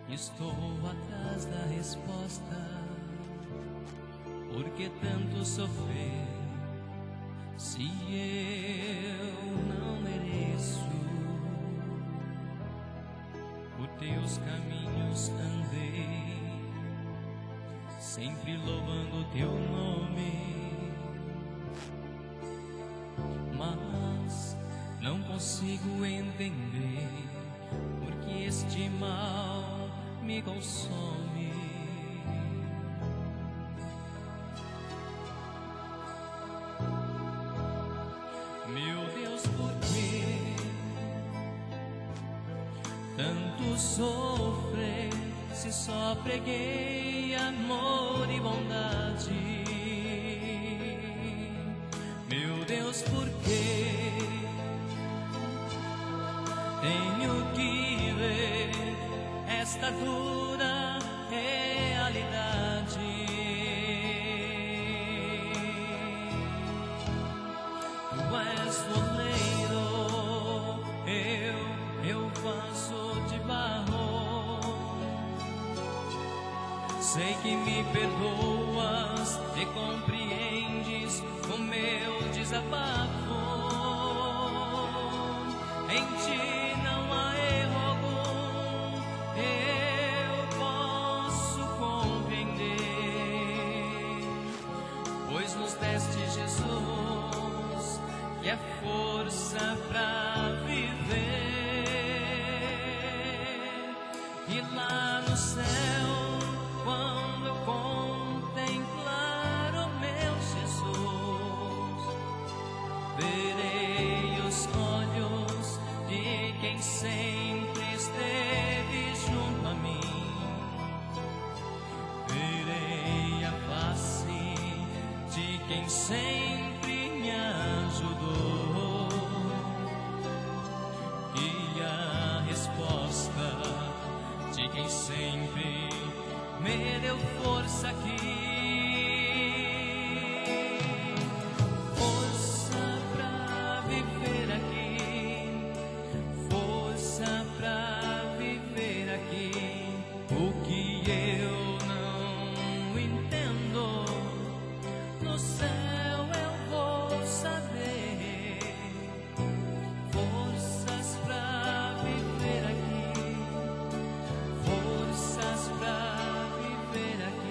Estou atrás da resposta. Por que tanto sofrer se eu não mereço? Por teus caminhos andei, sempre louvando teu nome, mas não consigo entender porque este mal me consome. Meu Deus, por que tanto sofrer se só preguei amor e bondade? Meu Deus, por que tenho que ver esta dura realidade? Tu és o oleiro, eu faço de barro. Sei que me perdoas e compreendes o meu desabafo. Em ti não há erro algum, eu posso compreender, pois nos deste Jesus, que é força pra viver. E lá no céu, quando eu contemplar o meu Jesus, verei os olhos de quem sempre esteve junto a mim. Verei a face de quem sempre me ajudou, e a resposta de quem sempre me deu força aqui. Força pra viver aqui, força pra viver aqui. O que eu não entendo, no céu eu vou saber. Forças pra viver aqui, forças pra viver aqui.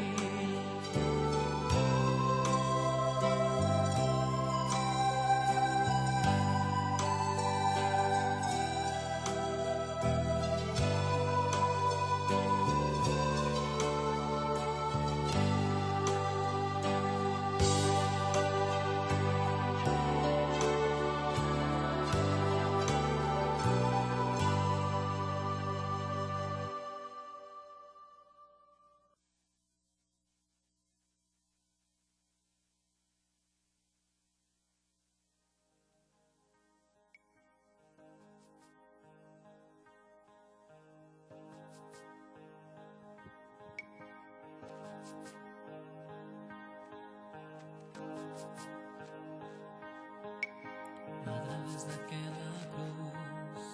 Através daquela cruz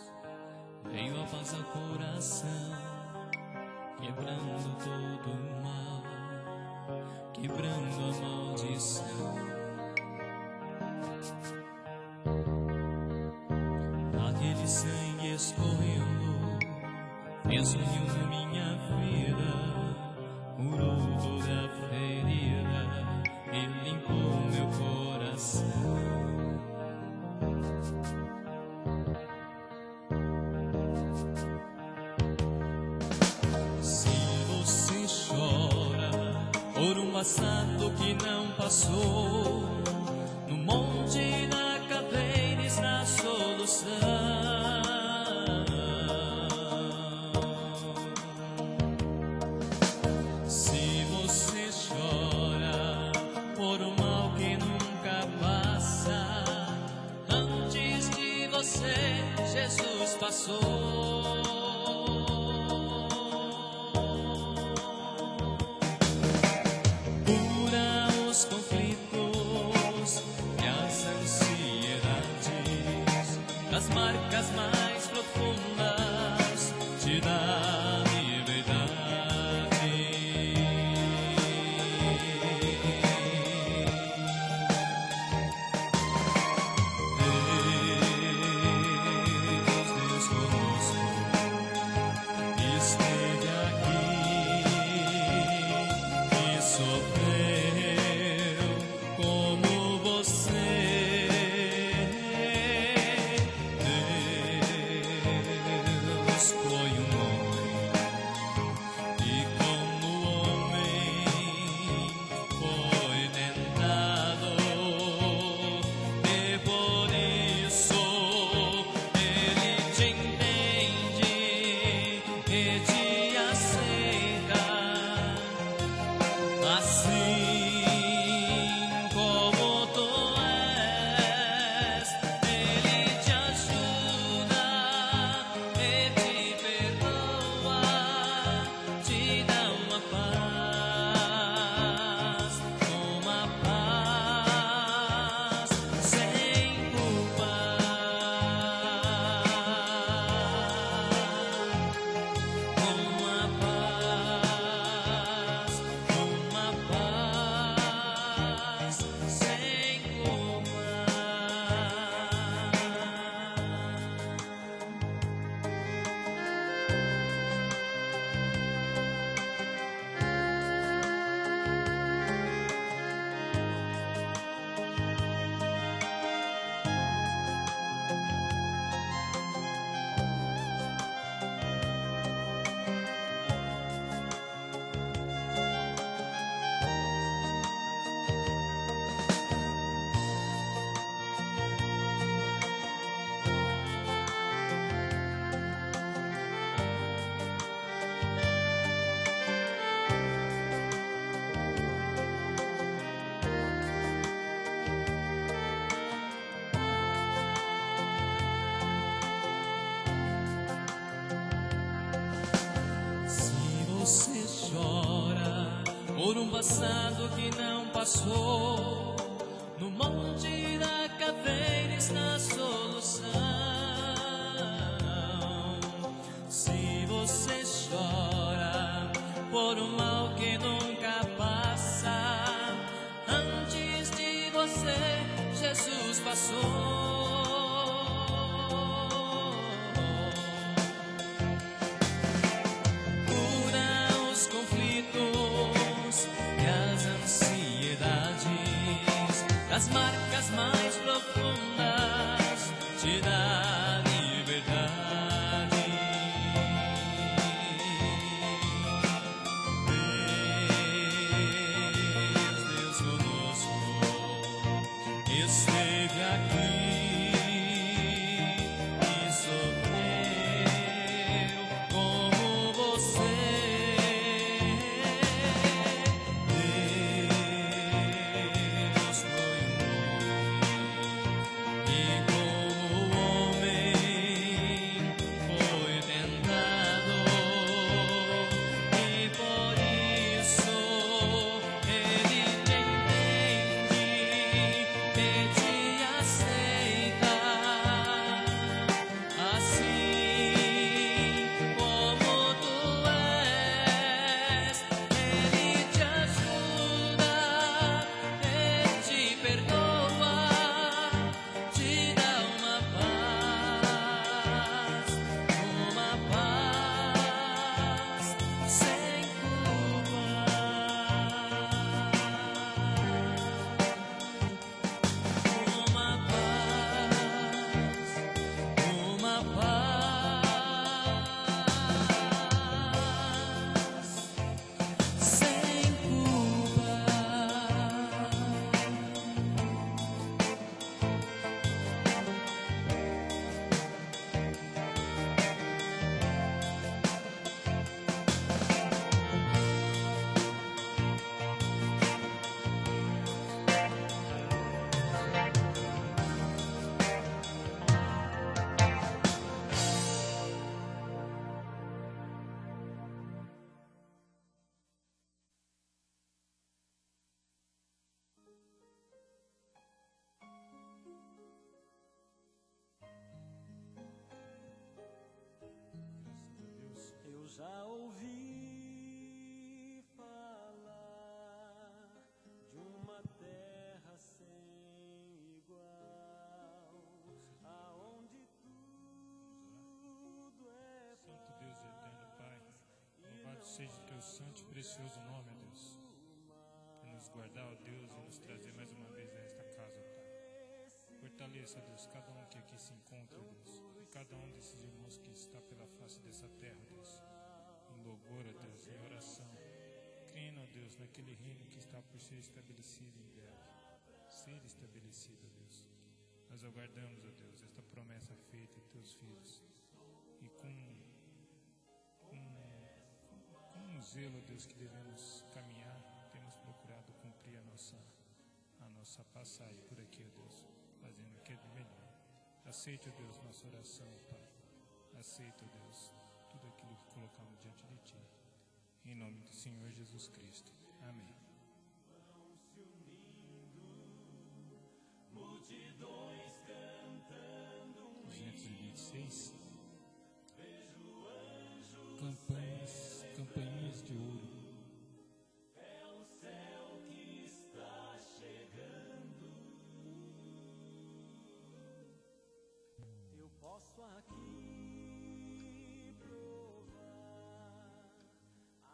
veio a paz ao coração, quebrando todo o mal, quebrando a maldição. Aquele sangue escorrendo fez união na minha vida, curou toda a ferida e limpou meu coração. Por um passado que não passou, no monte da caveira está a solução. Se você chora por um mal que nunca passa, antes de você Jesus passou. Conflitos e as ansiedades, as marcas mais profundas te dá liberdade. passado que não passou. No monte da caveira está a solução. Se você chora por um mal que nunca passa, antes de você, Jesus passou. As marcas mais profundas te dá liberdade. Deus conosco esteve aqui e sofreu como você. Já ouvi falar de uma terra sem igual, aonde tudo é Santo Deus eterno, Pai, louvado seja o teu santo e precioso nome, ó Deus, por nos guardar, ó Deus, e nos trazer mais uma vez a esta casa, Pai. Fortaleça, ó Deus, cada um que aqui se encontra, ó Deus, e cada um desses irmãos que está pela face dessa terra, ó Deus, em louvor, ó Deus, em oração, crendo, ó Deus, naquele reino que está por ser estabelecido em breve, ser estabelecido, ó Deus. Nós aguardamos, ó Deus, esta promessa feita em teus filhos, e com zelo, ó Deus, que devemos caminhar, temos procurado cumprir a nossa passagem por aqui, ó Deus, fazendo o que é de melhor. Aceita, ó Deus, nossa oração, Pai. Aceita, ó Deus, tudo aquilo que colocamos diante de Ti. Em nome do Senhor Jesus Cristo. Amém. multidões cantando 226. Campainhas de ouro. é o céu que está chegando. Eu posso aqui provar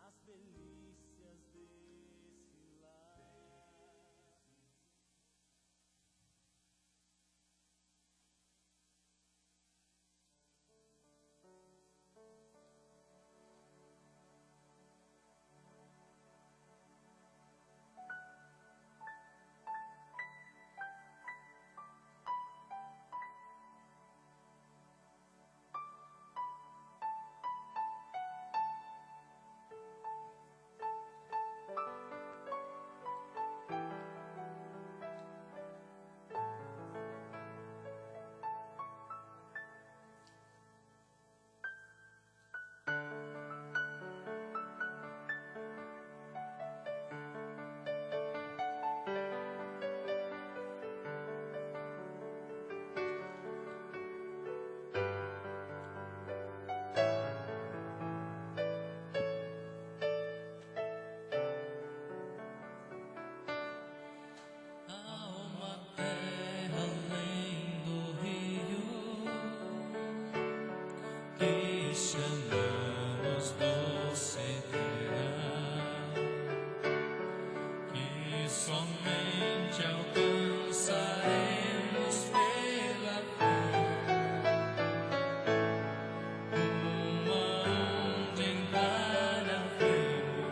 as delícias desse. chamamos doce eterna, que somente alcançaremos pela fé, uma onde em cada filho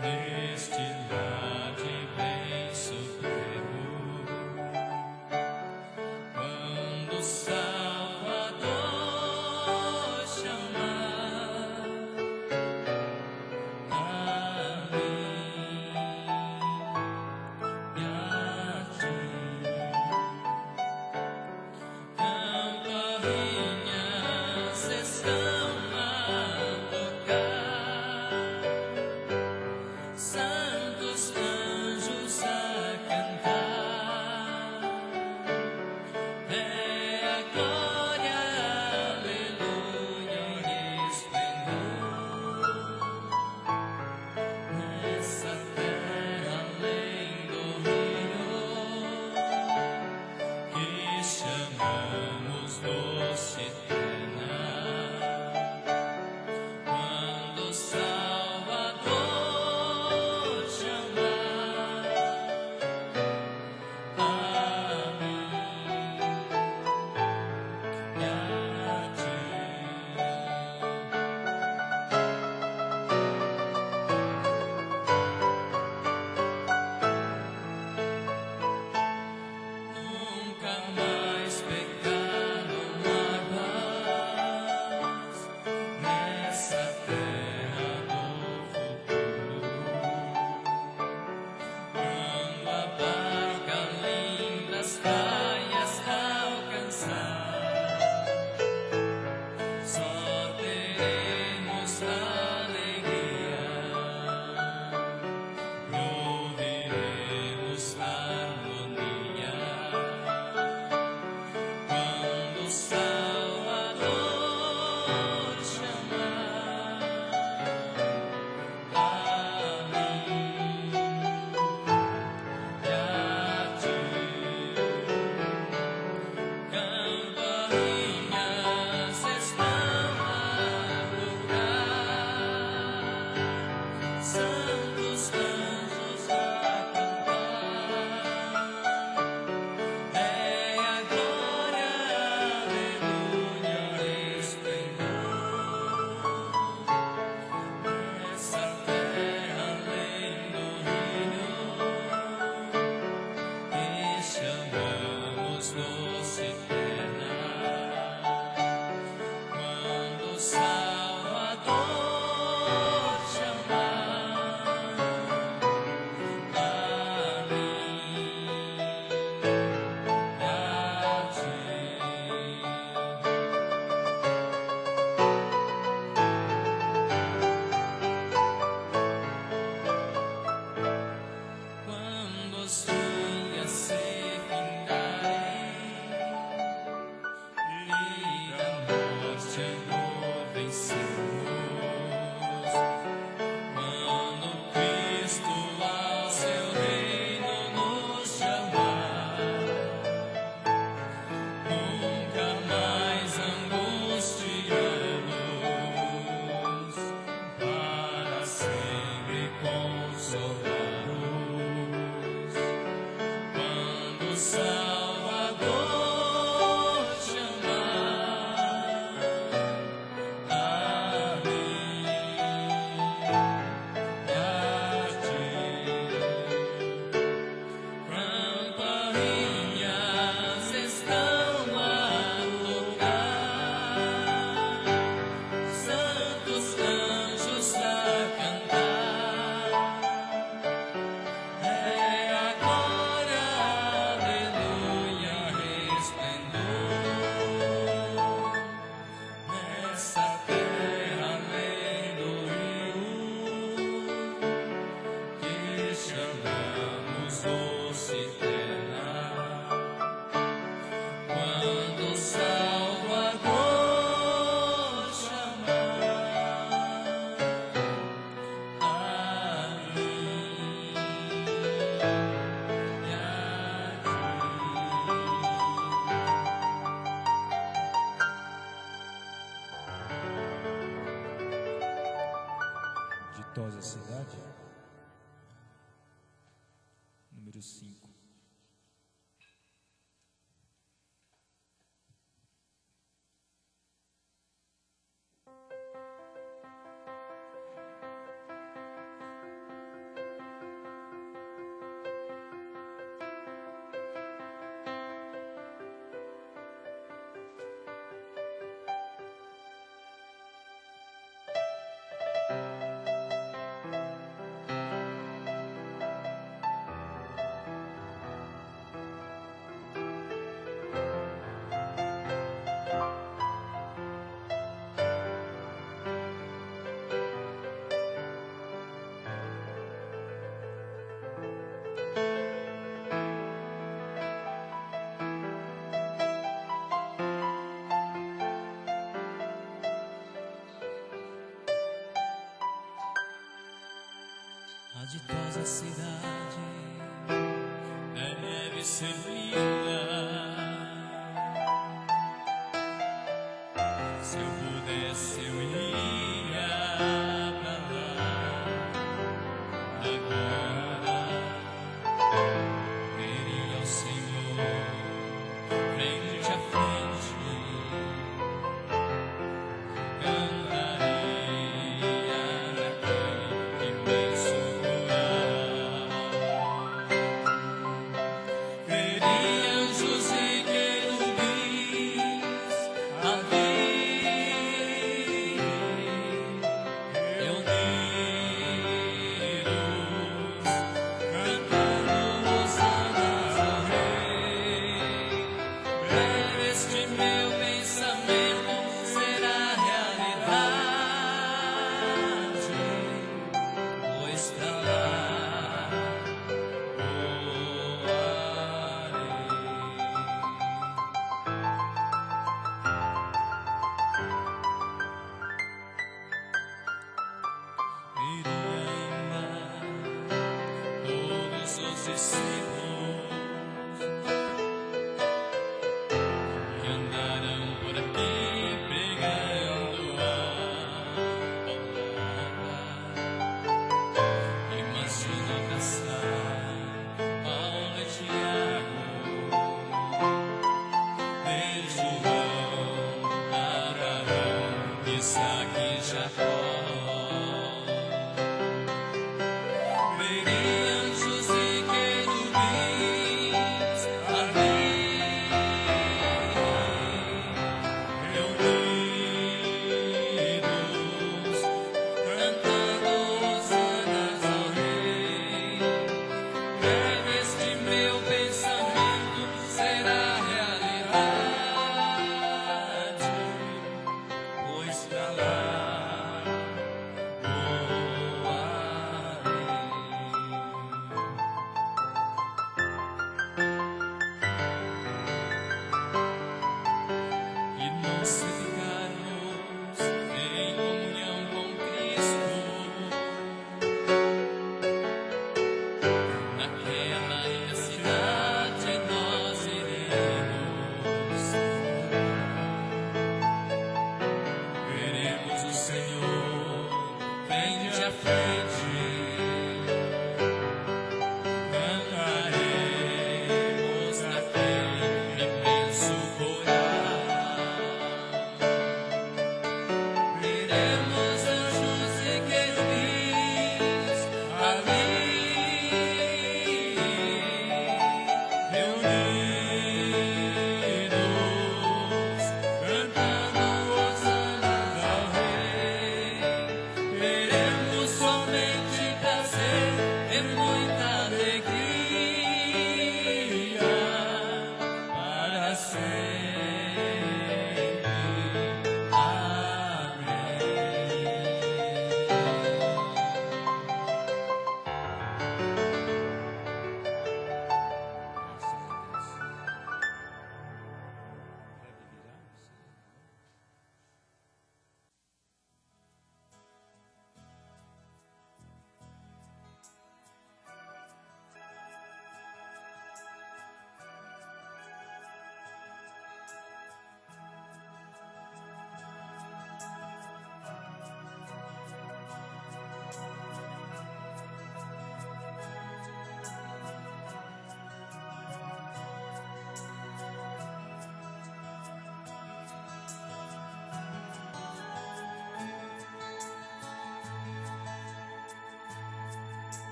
destilar de bem supremo, quando o Salvador chamar a mim e a ti. Campainhas estão a tocar, santos anjos a cantar. É a glória, aleluia, em esplendor nessa terra além do rio, que chamamos doce eterna, quando o Salvador chamar a mim e a ti. Nunca mais pecado Ditosa cidade. Número 5. A ditosa cidade deve ser linda. Se eu pudesse, eu iria pra lá. Agora veria o Senhor frente a frente. Cantaria naquele imenso coral. Veria anjos e querubins a vir, reunidos, cantando hosanas ao Rei. Breve este meu pensamento será realidade, pois pra lá iria ainda todos os discípulos que andarão por aqui pregando a palavra. Imagino passar Paulo e Tiago, ver João, Abraão, Isaque e Jacó. Veria anjos e querubins a vir, reunidos, cantando hosanas ao Rei. Breve este meu pensamento será realidade, pois pra lá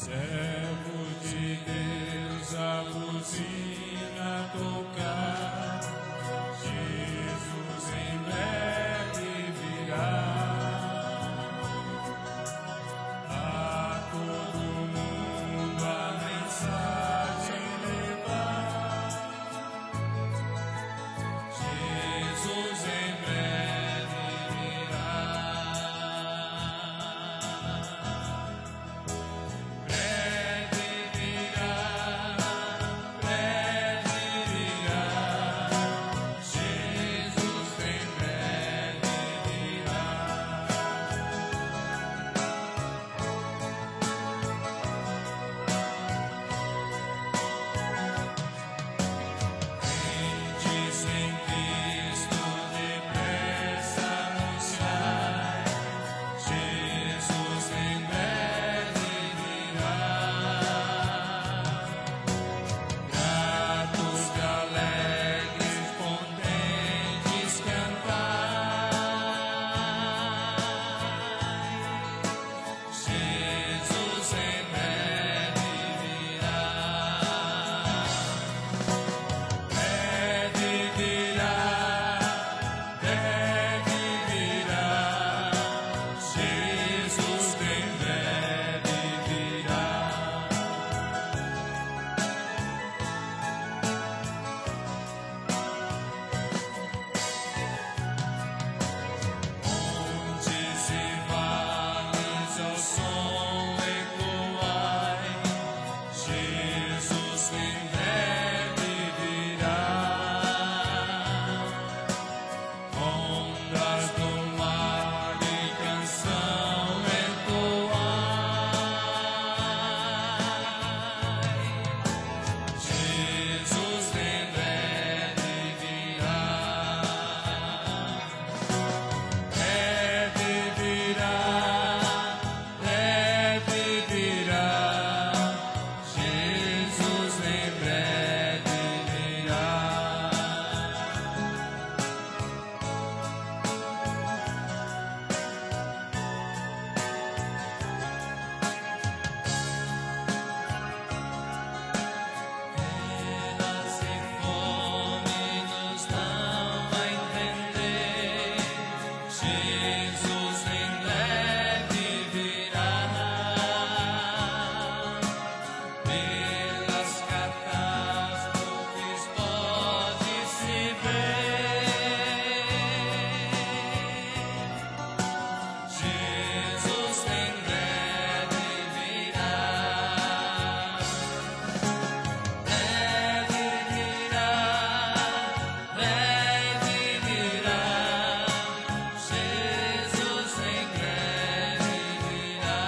Servo de Deus, a buzina tocar, Jesus em breve virá. A todo mundo a mensagem levar, Jesus em breve virá. Breve virá, Jesus em breve virá. Crentes em Cristo depressa anunciar, Jesus em breve virá. Gratos e alegres, contentes cantai, Jesus em breve virá. Breve virá, Jesus em breve virá. Montes e vales ao som ecoai, Jesus em breve virá. Ondas do mar e canção entoai, Jesus em breve virá. Breve virá, Jesus em breve virá. Elas e fome nos dão a entender, Jesus em breve virá. Pelas catástrofes pode-se ver, Jesus em breve virá. Breve virá, Jesus em breve virá.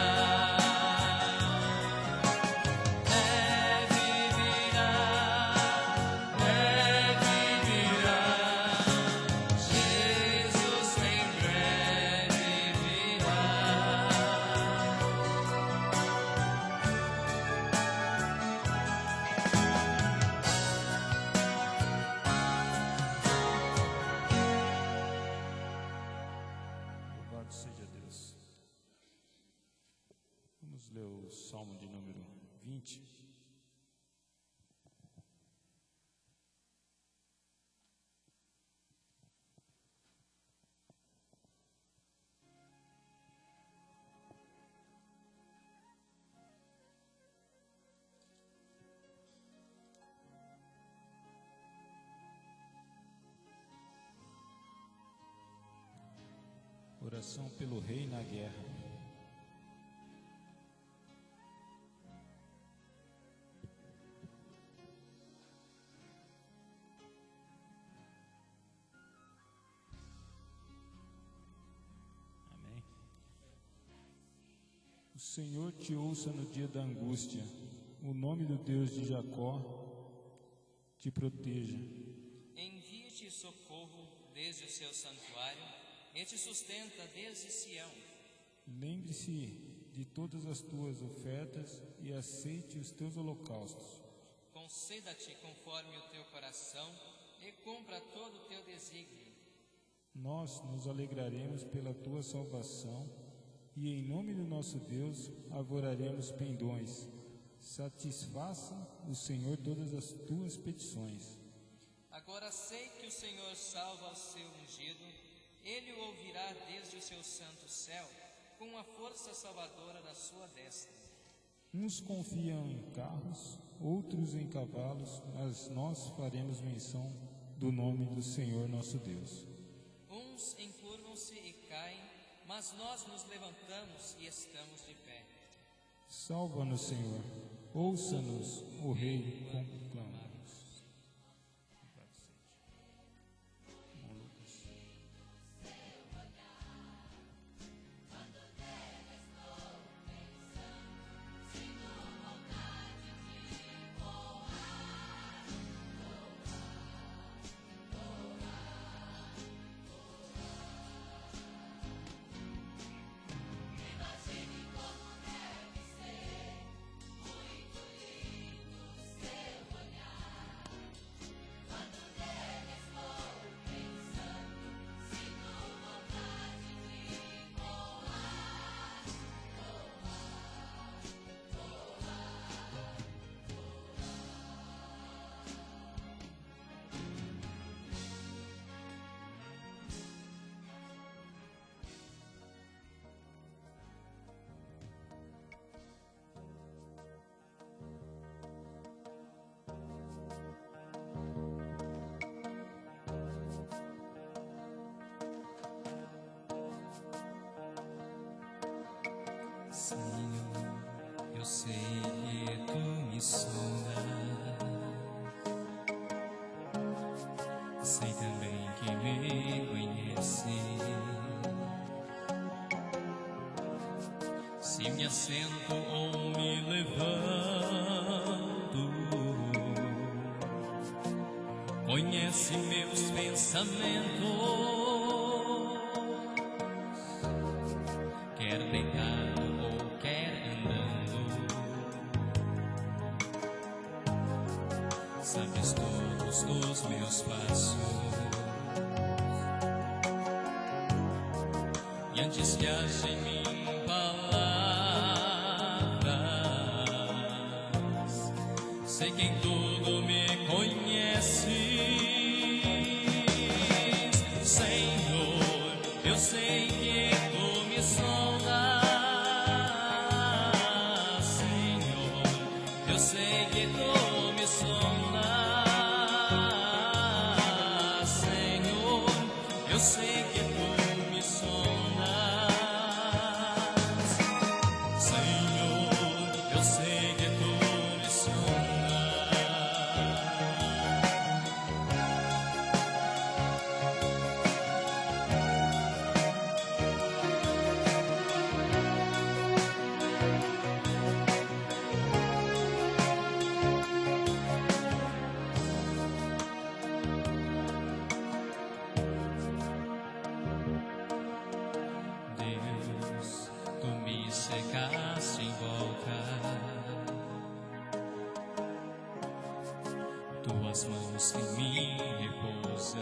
Breve virá, Jesus em breve virá. Louvado seja Deus. Vamos ler o Salmo de número 20. Oração pelo rei na guerra. Amém. O Senhor te ouça no dia da angústia. O nome do Deus de Jacó te proteja. Envia-te socorro desde o seu santuário e te sustenta desde Sião. Lembre-se de todas as tuas ofertas e aceite os teus holocaustos. Conceda-te conforme o teu coração e cumpra todo o teu desígnio. Nós nos alegraremos pela tua salvação e em nome do nosso Deus arvoraremos pendões. Satisfaça o Senhor todas as tuas petições. Agora sei que o Senhor salva o seu ungido, ele o ouvirá desde o seu santo céu, com a força salvadora da sua destra. Uns confiam em carros, outros em cavalos, mas nós faremos menção do nome do Senhor nosso Deus. Uns encurvam-se e caem, mas nós nos levantamos e estamos de pé. Salva-nos, Senhor, ouça-nos, o Rei, como clamamos. Senhor, eu sei que tu me sondas, sei também que me conheces. Se me assento ou me levanto, conhece meus pensamentos. Quer deitado ou quer andando, sabes todos os meus passos. E antes que haja em mim palavras, sei que em tudo me conheces. Senhor, eu sei que tu me sondas. Senhor, eu sei que tu me sondas. Senhor, eu sei que tu me sondas. Senhor, eu sei que tu me sondas. Deus, tu me cercaste em volta, tuas mãos em mim repousam.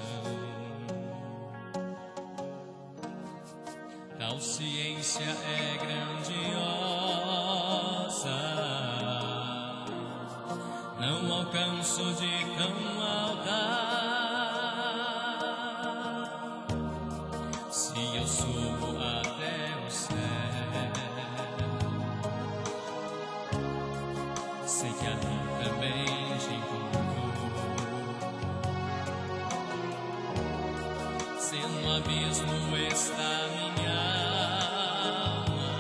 Tal ciência é grandiosa, não alcanço de tão alta. Se eu subo até o céu, sei que ali também te encontro. Se no abismo está minha alma,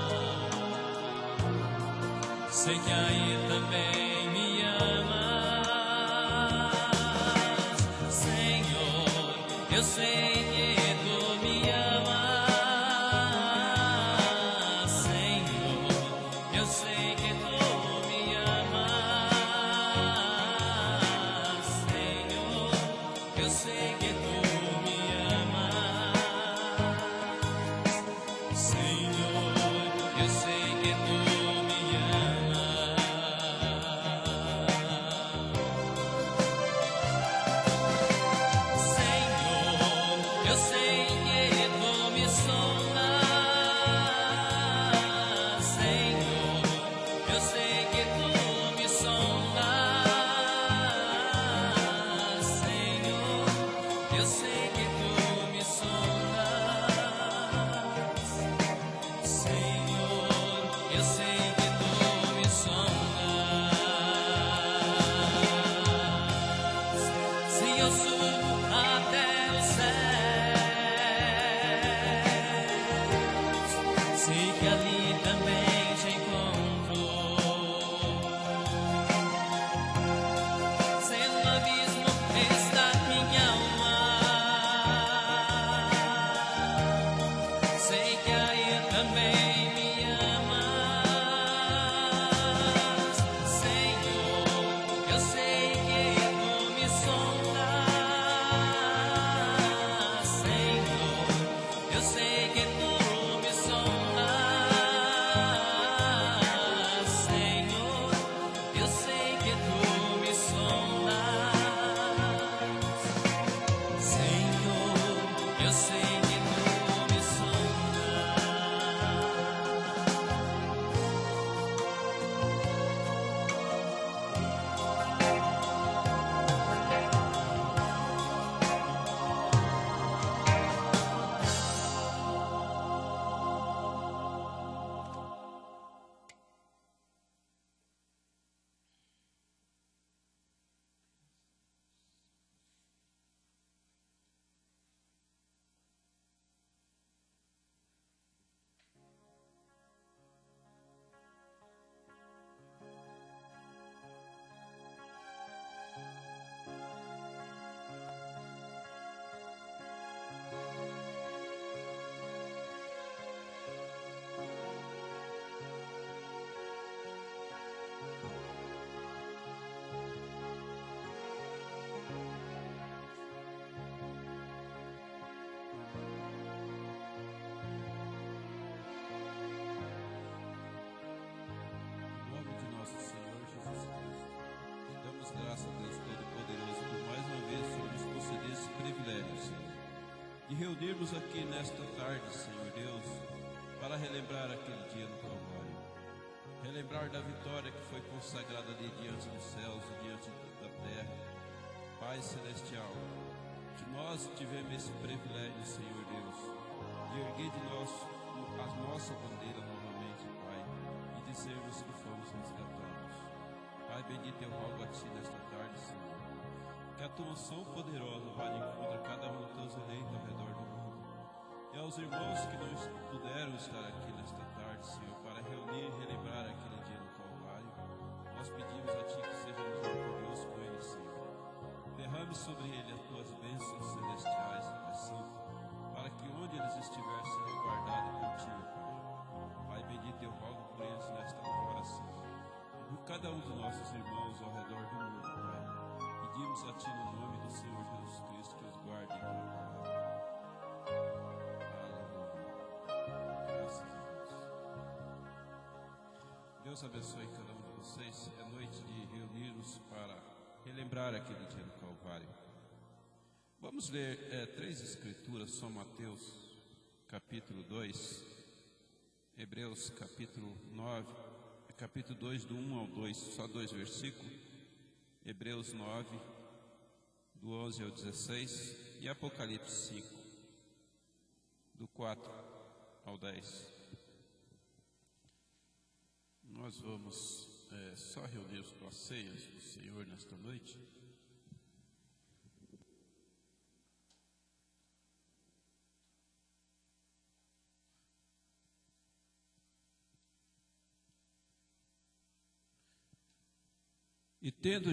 sei que aí também me amas. Senhor, eu sei que tu me amas. Senhor, eu sei que tu me amas. Senhor, eu sei que tu me amas. Senhor, eu sei que tu me amas. Senhor, reunirmos aqui nesta tarde, Senhor Deus, para relembrar aquele dia no Calvário. Relembrar da vitória que foi consagrada ali diante dos céus e diante da terra. Pai Celestial, que nós tivemos esse privilégio, Senhor Deus, de erguer de nós a nossa bandeira novamente, Pai, e dizermos que fomos resgatados. Pai bendito, eu rogo a Ti nesta tarde, Senhor, que a Tua unção poderosa vá de encontro a cada um dos Teus eleitos ao redor do mundo. E aos irmãos que não puderam estar aqui nesta tarde, Senhor, para reunir e relembrar aquele dia no Calvário, nós pedimos a Ti que seja misericordioso com eles, Senhor. Derrame sobre eles as Tuas bênçãos celestiais, Pai Santo, para que onde eles estiverem sejam guardados por Ti, Pai. Pai bendito, eu rogo por eles nesta hora, Senhor, e por cada um dos nossos irmãos ao redor do mundo, Pai. Pedimos a Ti no nome do Senhor Jesus Cristo que os guarde em Tua palavra. Graças a Deus. Deus abençoe cada um de vocês. É noite de reunirmos para relembrar aquele dia no Calvário. Vamos ler 3 escrituras, só Mateus capítulo 2, Hebreus capítulo 9, capítulo 2 do 1 ao 2, só 2 versículos, Hebreus 9, do 11 ao 16 e Apocalipse 5, do 4 ao 10. Nós vamos só reunir com as ceias do Senhor nesta noite. E tendo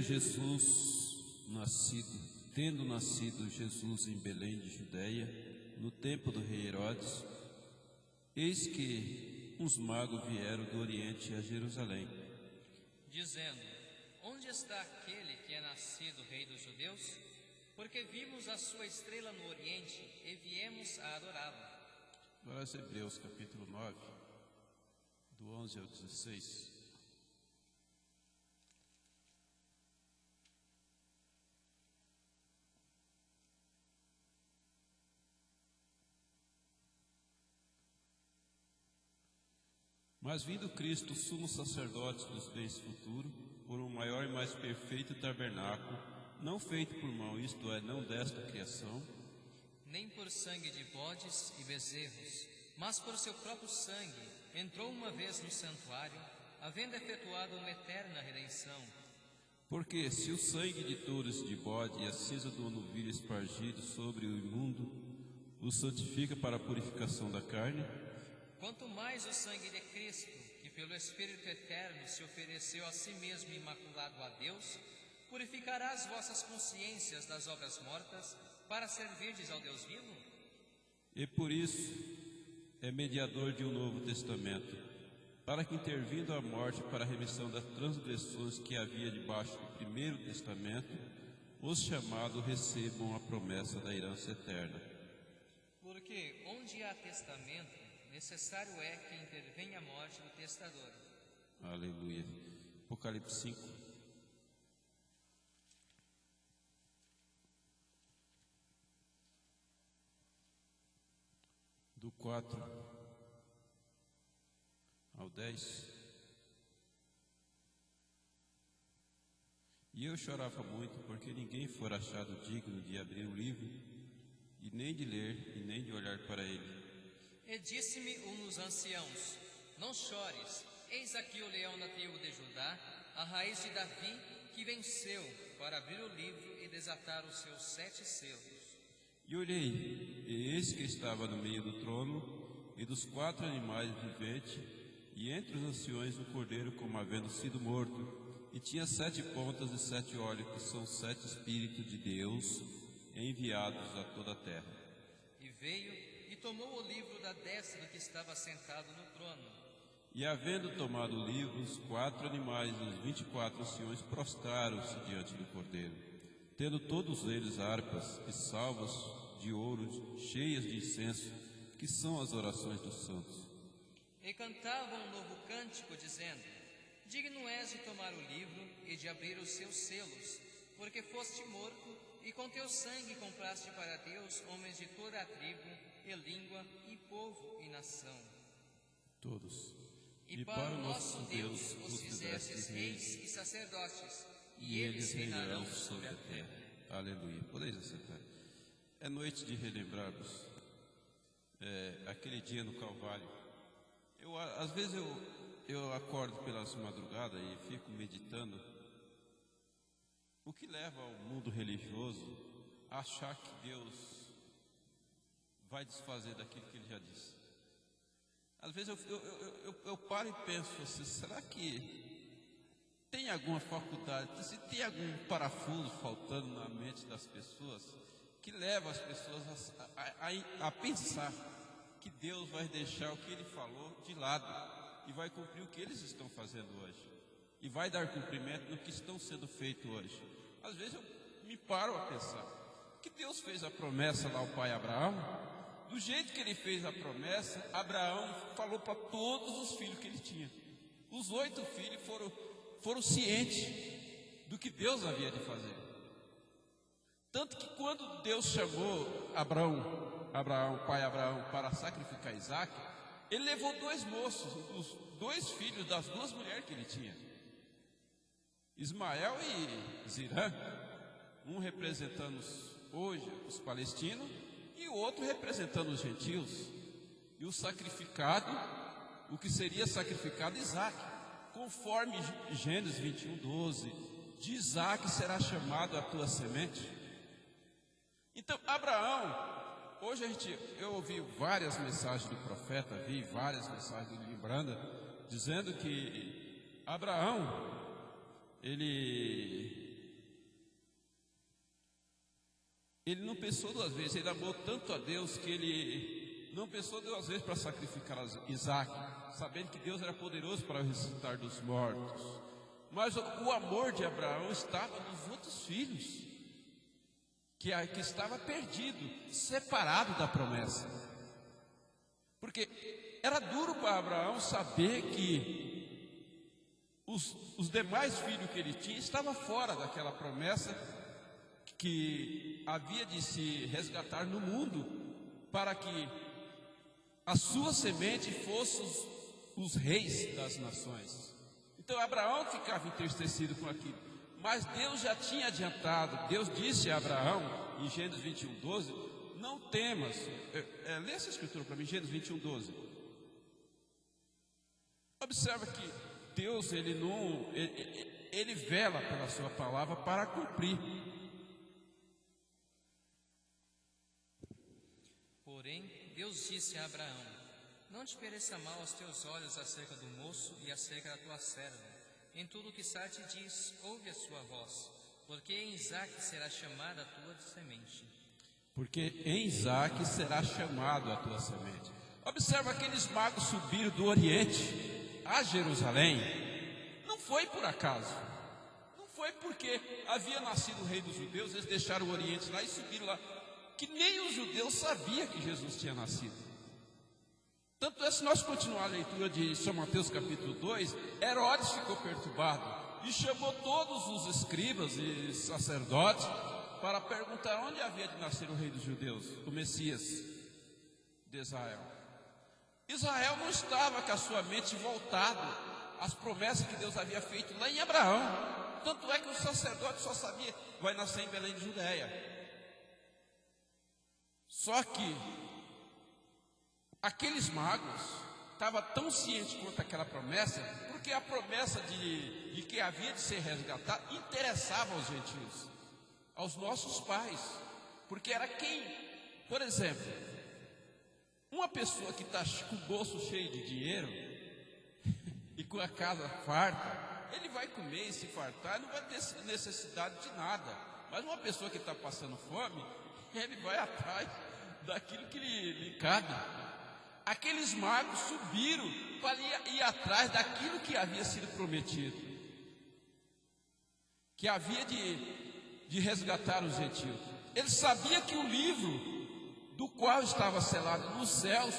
nascido Jesus em Belém de Judeia, no tempo do rei Herodes, eis que uns magos vieram do Oriente a Jerusalém, dizendo: onde está aquele que é nascido rei dos judeus? Porque vimos a sua estrela no Oriente e viemos a adorá-lo. Agora, Hebreus capítulo 9, do 11 ao 16. Mas vindo Cristo, sumo sacerdote dos bens futuros, por um maior e mais perfeito tabernáculo, não feito por mão, isto é, não desta criação, nem por sangue de bodes e bezerros, mas por seu próprio sangue, entrou uma vez no santuário, havendo efetuado uma eterna redenção. Porque se o sangue de touros de bode e a cinza do novilho espargido sobre o imundo o santifica para a purificação da carne, quanto mais o sangue de Cristo, que pelo Espírito Eterno se ofereceu a si mesmo imaculado a Deus, purificará as vossas consciências das obras mortas, para servirdes ao Deus vivo? E por isso é mediador de um novo testamento, para que, intervindo a morte para a remissão das transgressões que havia debaixo do primeiro testamento, os chamados recebam a promessa da herança eterna. Porque onde há testamento, necessário é que intervenha a morte do testador. Aleluia. Apocalipse 5. Do 4 ao 10. E eu chorava muito, porque ninguém fora achado digno de abrir o livro, e nem de ler, e nem de olhar para ele. E disse-me um dos anciãos: não chores, eis aqui o leão da tribo de Judá, a raiz de Davi, que venceu para abrir o livro e desatar os seus 7 selos. E olhei, e eis que estava no meio do trono, e dos 4 animais viventes, e entre os anciões um cordeiro como havendo sido morto, e tinha 7 pontas e 7 olhos, que são 7 Espíritos de Deus, enviados a toda a terra. E veio e tomou o livro da destra do que estava sentado no trono. E havendo tomado o livro, os 4 animais e os 24 anciões prostraram-se diante do cordeiro, tendo todos eles harpas e salvas de ouro cheias de incenso, que são as orações dos santos. E cantavam um novo cântico, dizendo: digno és de tomar o livro e de abrir os seus selos, porque foste morto, e com teu sangue compraste para Deus homens de toda a tribo, e língua, e povo, e nação. Todos. E para o nosso Deus os fizestes reis e sacerdotes, e eles reinarão sobre a terra. Aleluia. Podeis assentar. É noite de relembrarmos aquele dia no Calvário. Às vezes eu acordo pelas madrugadas e fico meditando o que leva ao mundo religioso a achar que Deus vai desfazer daquilo que Ele já disse. Às vezes eu paro e penso assim, será que tem alguma faculdade, se tem algum parafuso faltando na mente das pessoas que leva as pessoas a pensar que Deus vai deixar o que Ele falou de lado e vai cumprir o que eles estão fazendo hoje e vai dar cumprimento no que estão sendo feito hoje. Às vezes eu me paro a pensar que Deus fez a promessa lá ao pai Abraão. Do jeito que Ele fez a promessa, Abraão falou para todos os filhos que ele tinha. Os 8 filhos foram cientes do que Deus havia de fazer. Tanto que quando Deus chamou pai Abraão, para sacrificar Isaac, Ele levou 2 moços, os 2 filhos das 2 mulheres que ele tinha, Ismael e Zirã, um representando hoje os palestinos e o outro representando os gentios. E o sacrificado, o que seria sacrificado, Isaac, conforme Gênesis 21:12, de Isaac será chamado a tua semente. Então Abraão, hoje eu ouvi várias mensagens do profeta, vi várias mensagens do Limbranda, dizendo que Abraão, ele não pensou 2 vezes, ele amou tanto a Deus que ele não pensou 2 vezes para sacrificar Isaac, sabendo que Deus era poderoso para ressuscitar dos mortos. Mas o amor de Abraão estava nos outros filhos, que estava perdido, separado da promessa. Porque era duro para Abraão saber que os demais filhos que ele tinha estavam fora daquela promessa que havia de se resgatar no mundo, para que a sua semente fosse os reis das nações. Então Abraão ficava entristecido com aquilo, mas Deus já tinha adiantado. Deus disse a Abraão em Gênesis 21:12, não temas. Lê essa escritura para mim, Gênesis 21:12. Observa que Deus ele vela pela sua palavra para cumprir. Porém, Deus disse a Abraão: não te pareça mal aos teus olhos acerca do moço e acerca da tua serva. Em tudo o que Sara te diz, ouve a sua voz, porque em Isaque será chamada a tua semente. Porque em Isaque será chamado a tua semente. Observa, aqueles magos subiram do Oriente a Jerusalém. Não foi por acaso. Não foi porque havia nascido o rei dos judeus, eles deixaram o Oriente lá e subiram lá. Que nem os judeus sabiam que Jesus tinha nascido. Tanto é, se nós continuar a leitura de São Mateus capítulo 2, Herodes ficou perturbado e chamou todos os escribas e sacerdotes para perguntar onde havia de nascer o rei dos judeus, o Messias de Israel. Israel não estava com a sua mente voltada às promessas que Deus havia feito lá em Abraão. Tanto é que o sacerdote só sabia, vai nascer em Belém de Judeia. Só que aqueles magos estavam tão cientes quanto aquela promessa, porque a promessa de que havia de ser resgatado interessava aos gentios, aos nossos pais, porque era quem, por exemplo, uma pessoa que está com o bolso cheio de dinheiro e com a casa farta, ele vai comer e se fartar, não vai ter necessidade de nada. Mas uma pessoa que está passando fome, ele vai atrás daquilo que lhe cabe. Aqueles magos subiram para ir atrás daquilo que havia sido prometido, que havia de resgatar os gentios. Eles sabiam que o livro do qual estava selado nos céus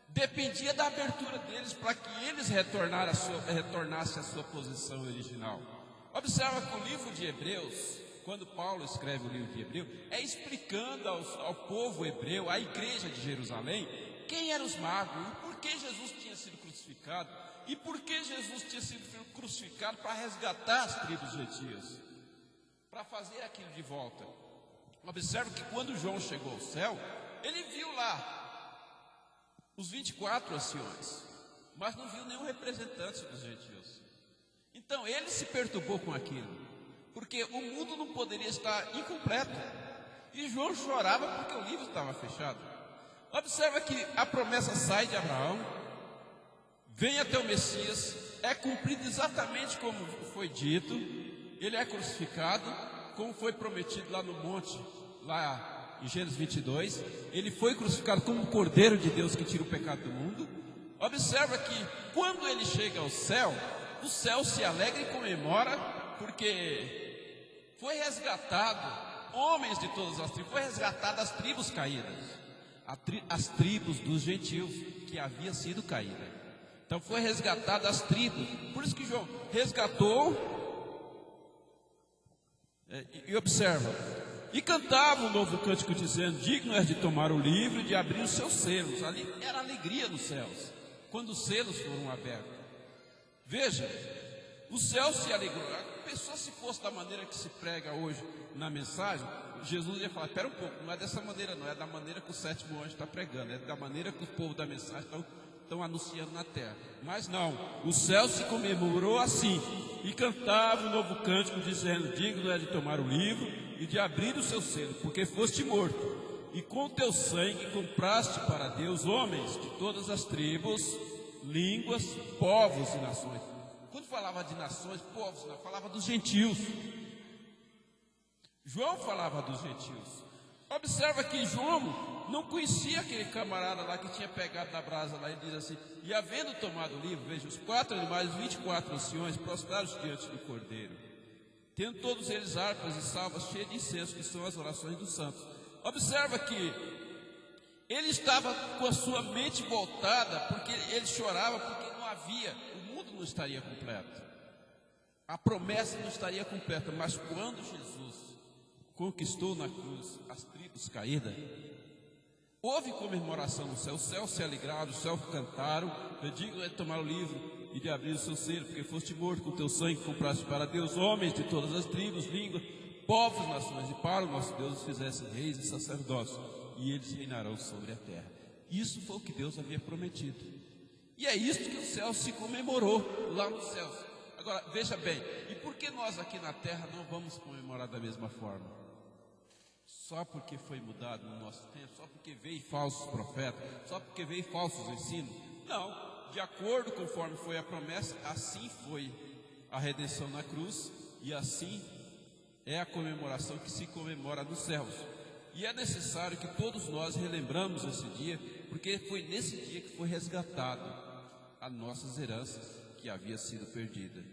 dependia da abertura deles para que eles retornassem à sua posição original. Observa que o livro de Hebreus, quando Paulo escreve o livro de Hebreu, é explicando ao povo hebreu, à igreja de Jerusalém, quem eram os magos, e por que Jesus tinha sido crucificado, e por que Jesus tinha sido crucificado para resgatar as tribos gentias, para fazer aquilo de volta. Observe que quando João chegou ao céu, ele viu lá os 24 anciões, mas não viu nenhum representante dos gentios. Então ele se perturbou com aquilo, porque o mundo não poderia estar incompleto, e João chorava porque o livro estava fechado. Observa que a promessa sai de Abraão, vem até o Messias, é cumprido exatamente como foi dito, ele é crucificado, como foi prometido lá no monte, lá em Gênesis 22, ele foi crucificado como o Cordeiro de Deus que tira o pecado do mundo. Observa que quando ele chega ao céu, o céu se alegra e comemora, porque foi resgatado homens de todas as tribos, foi resgatado as tribos caídas, as tribos dos gentios que havia sido caída. Então foi resgatado as tribos, por isso que João resgatou. E observa, e cantava um novo cântico dizendo: digno és de tomar o livro e de abrir os seus selos. Ali era a alegria dos céus, quando os selos foram abertos. Veja, o céu se alegrou. A pessoa, se fosse da maneira que se prega hoje na mensagem, Jesus ia falar: espera um pouco, não é dessa maneira não, é da maneira que o sétimo anjo está pregando, é da maneira que o povo da mensagem estão anunciando na terra. Mas não, o céu se comemorou assim, e cantava um novo cântico dizendo: digno é de tomar o livro e de abrir o seu selo, porque foste morto, e com teu sangue compraste para Deus homens de todas as tribos, línguas, povos e nações. Quando falava de nações, povos, não, falava dos gentios. João falava dos gentios. Observa que João não conhecia aquele camarada lá que tinha pegado na brasa lá. Ele diz assim: e havendo tomado o livro, veja, os 4 animais, 24 anciões, prostrados diante do Cordeiro, tendo todos eles harpas e salvas cheias de incenso, que são as orações dos santos. Observa que ele estava com a sua mente voltada, porque ele chorava, porque não havia, o mundo não estaria completo, a promessa não estaria completa. Mas quando Jesus conquistou na cruz as tribos caídas, houve comemoração no céu. Os céus se alegraram, os céus cantaram: eu digo é tomar o livro e de abrir o seu selo, porque foste morto, com teu sangue compraste para Deus homens de todas as tribos, línguas, povos, nações, e para o nosso Deus os fizesse reis e sacerdotes, e eles reinarão sobre a terra. Isso foi o que Deus havia prometido, e é isso que o céu se comemorou lá nos céus. Agora veja bem, e por que nós aqui na terra não vamos comemorar da mesma forma? Só porque foi mudado no nosso tempo, só porque veio falsos profetas, só porque veio falsos ensinos? Não, de acordo conforme foi a promessa, assim foi a redenção na cruz, e assim é a comemoração que se comemora nos céus. E é necessário que todos nós relembramos esse dia, porque foi nesse dia que foi resgatado as nossas heranças que havia sido perdida.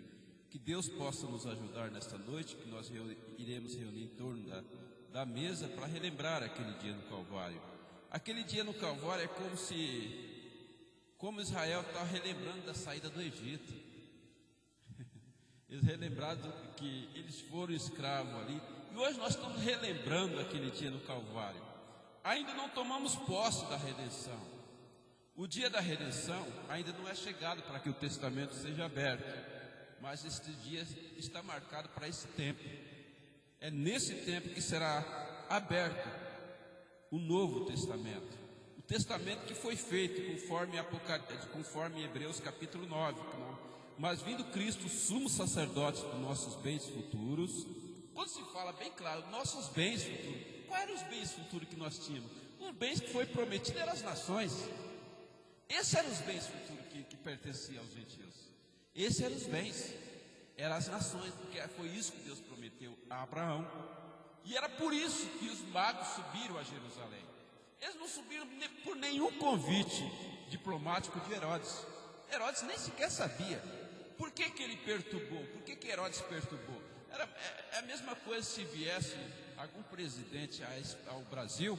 Que Deus possa nos ajudar nesta noite, que nós iremos reunir em torno da mesa para relembrar aquele dia no Calvário. Aquele dia no Calvário é como Israel está relembrando da saída do Egito. Eles relembraram que eles foram escravos ali, e hoje nós estamos relembrando aquele dia no Calvário. Ainda não tomamos posse da redenção. O dia da redenção ainda não é chegado para que o testamento seja aberto, mas este dia está marcado para esse tempo. É nesse tempo que será aberto o Novo Testamento, o testamento que foi feito conforme Hebreus capítulo 9. Mas vindo Cristo, sumo sacerdote dos nossos bens futuros. Quando se fala bem claro, nossos bens futuros, quais eram os bens futuros que nós tínhamos? Os bens que foi prometido eram as nações. Esses eram os bens futuros que pertenciam aos gentios. Esses eram os bens, eram as nações, porque foi isso que Deus prometeu a Abraão. E era por isso que os magos subiram a Jerusalém. Eles não subiram por nenhum convite diplomático de Herodes. Herodes nem sequer sabia. Por que ele perturbou? Por que Herodes perturbou? É a mesma coisa se viesse algum presidente ao Brasil,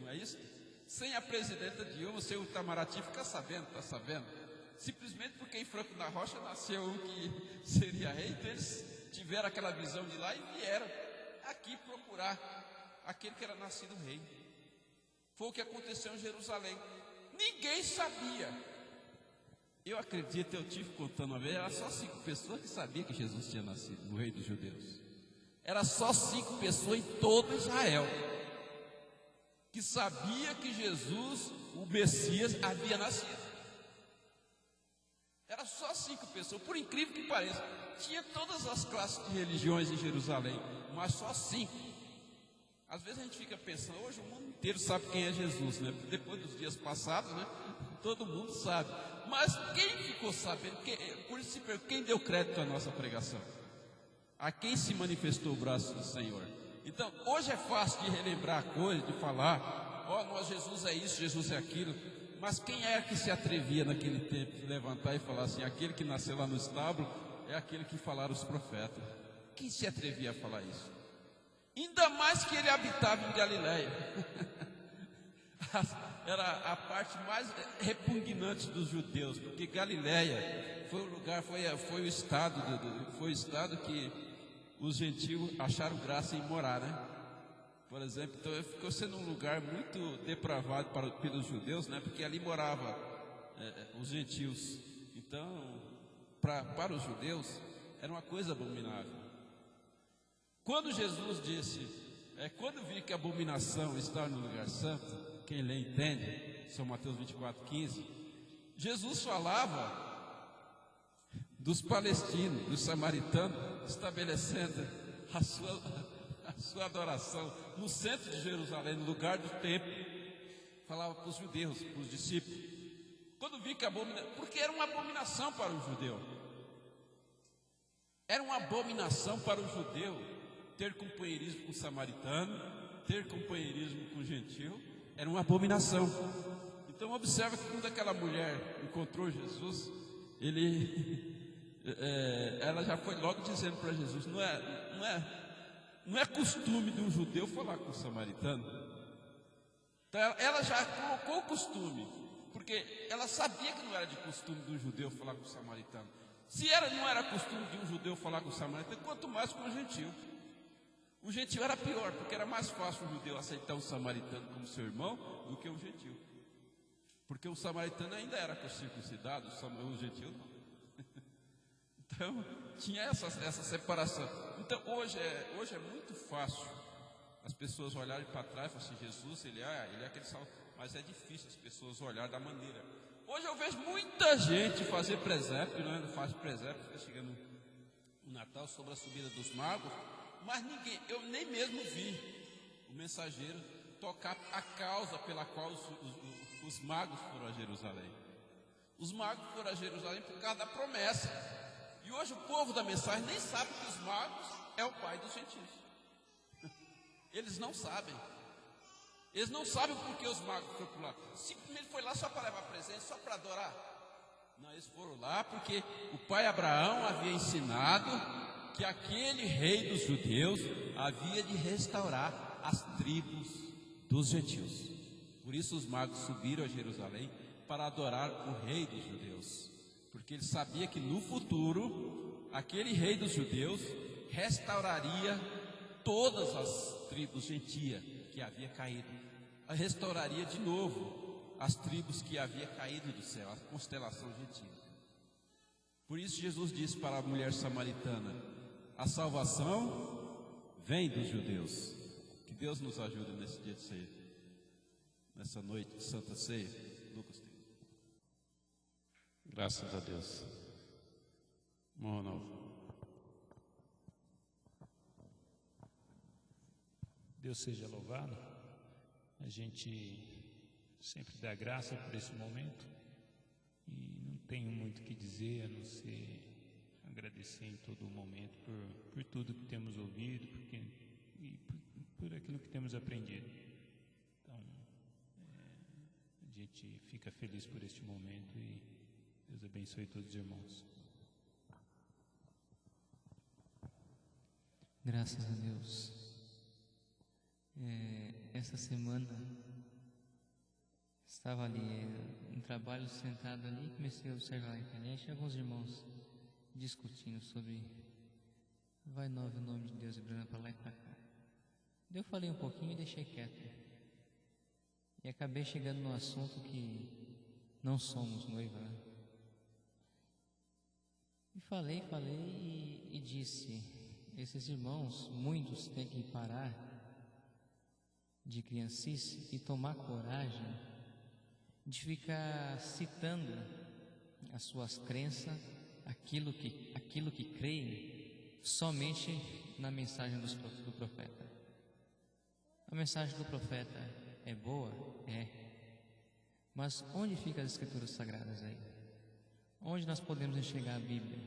não é isso? Sem a presidenta Dilma, sem o Itamaraty ficar sabendo, está sabendo? Simplesmente porque em Franco da Rocha nasceu um que seria rei, então eles tiveram aquela visão de lá e vieram. aqui procurar aquele que era nascido rei. Foi o que aconteceu em Jerusalém. Ninguém sabia. Eu acredito, eu tive contando uma vez, era só 5 pessoas que sabiam que Jesus tinha nascido, o rei dos judeus. Era só 5 pessoas em todo Israel que sabia que Jesus, o Messias, havia nascido. Era só 5 pessoas, por incrível que pareça. Tinha todas as classes de religiões em Jerusalém, mas só 5. Às vezes a gente fica pensando, hoje o mundo inteiro sabe quem é Jesus, né? Depois dos dias passados, né? Todo mundo sabe. Mas quem ficou sabendo? Por isso se pergunta, quem deu crédito à nossa pregação? A quem se manifestou o braço do Senhor? Então, hoje é fácil de relembrar a coisa, de falar, ó, Jesus é isso, Jesus é aquilo. Mas quem é que se atrevia naquele tempo de levantar e falar assim, aquele que nasceu lá no estábulo é aquele que falaram os profetas? Quem se atrevia a falar isso? Ainda mais que ele habitava em Galiléia. Era a parte mais repugnante dos judeus, porque Galiléia foi o lugar, foi o estado, foi o estado que os gentios acharam graça em morar, né? Por exemplo, então ficou sendo um lugar muito depravado pelos judeus, né? Porque ali moravam os gentios. Então, para os judeus, era uma coisa abominável. Quando Jesus disse, quando vi que a abominação está no lugar santo, quem lê entende, São Mateus 24:15, Jesus falava dos palestinos, dos samaritanos, estabelecendo a sua adoração no centro de Jerusalém, no lugar do templo. Falava para os judeus, para os discípulos. Quando vi que porque era uma abominação para o judeu. Era uma abominação para o judeu ter companheirismo com o samaritano, ter companheirismo com o gentil. Era uma abominação. Então observa que quando aquela mulher encontrou Jesus, ela já foi logo dizendo para Jesus, não é costume de um judeu falar com o samaritano. Então ela já colocou o costume, porque ela sabia que não era de costume de um judeu falar com o samaritano. Se não era costume de um judeu falar com o samaritano, quanto mais com o gentil. O gentil era pior, porque era mais fácil o judeu aceitar o samaritano como seu irmão do que o gentil. Porque o samaritano ainda era circuncidado, o gentil não. Então, tinha essa separação. Então, hoje é muito fácil as pessoas olharem para trás e falar assim, Jesus, ele é aquele salvo. Mas é difícil as pessoas olharem da maneira. Hoje eu vejo muita gente fazer presépio, né? Faz presépio, fica chegando o Natal sobre a subida dos magos. Mas eu nem mesmo vi o mensageiro tocar a causa pela qual os magos foram a Jerusalém. Os magos foram a Jerusalém por causa da promessa. E hoje o povo da mensagem nem sabe que os magos é o pai dos gentios. Eles não sabem. Eles não sabem por que os magos foram por lá. Simplesmente foi lá só para levar presente, só para adorar. Não, eles foram lá porque o pai Abraão havia ensinado que aquele rei dos judeus havia de restaurar as tribos dos gentios. Por isso os magos subiram a Jerusalém para adorar o rei dos judeus, porque ele sabia que no futuro aquele rei dos judeus restauraria todas as tribos gentias que havia caído, restauraria de novo as tribos que havia caído do céu, a constelação gentia. Por isso Jesus disse para a mulher samaritana, a salvação vem dos judeus. Que Deus nos ajude nesse dia de ceia, nessa noite de Santa Ceia. Lucas. Graças a Deus. Deus seja louvado. A gente sempre dá graça por esse momento e não tenho muito o que dizer a não ser agradecer em todo momento por tudo que temos ouvido e por aquilo que temos aprendido. Então, a gente fica feliz por este momento e Deus abençoe todos os irmãos. Graças a Deus. Essa semana estava ali no trabalho, sentado ali, comecei a observar a internet, alguns irmãos discutindo sobre vai o nome de Deus e Bruna para lá e para cá. Eu falei um pouquinho e deixei quieto. E acabei chegando no assunto que não somos noiva, né? E falei e disse: esses irmãos, muitos têm que parar de criancice e tomar coragem de ficar citando as suas crenças, aquilo que creem, somente na mensagem do profeta. A mensagem do profeta é boa? É. Mas onde ficam as escrituras sagradas aí? Onde nós podemos enxergar a Bíblia?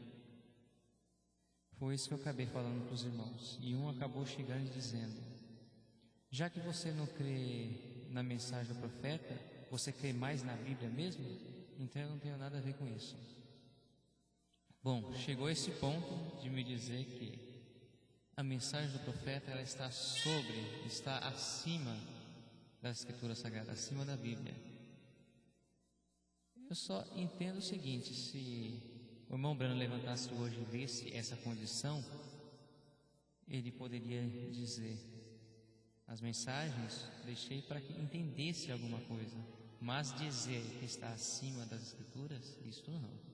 Foi isso que eu acabei falando para os irmãos. E um acabou chegando e dizendo: já que você não crê na mensagem do profeta, você crê mais na Bíblia mesmo? Então eu não tenho nada a ver com isso. Bom, chegou esse ponto de me dizer que a mensagem do profeta ela está acima das escrituras sagradas, acima da Bíblia. Eu só entendo o seguinte: se o irmão Brano levantasse hoje e visse essa condição, ele poderia dizer: as mensagens deixei para que entendesse alguma coisa, mas dizer que está acima das escrituras, isto não.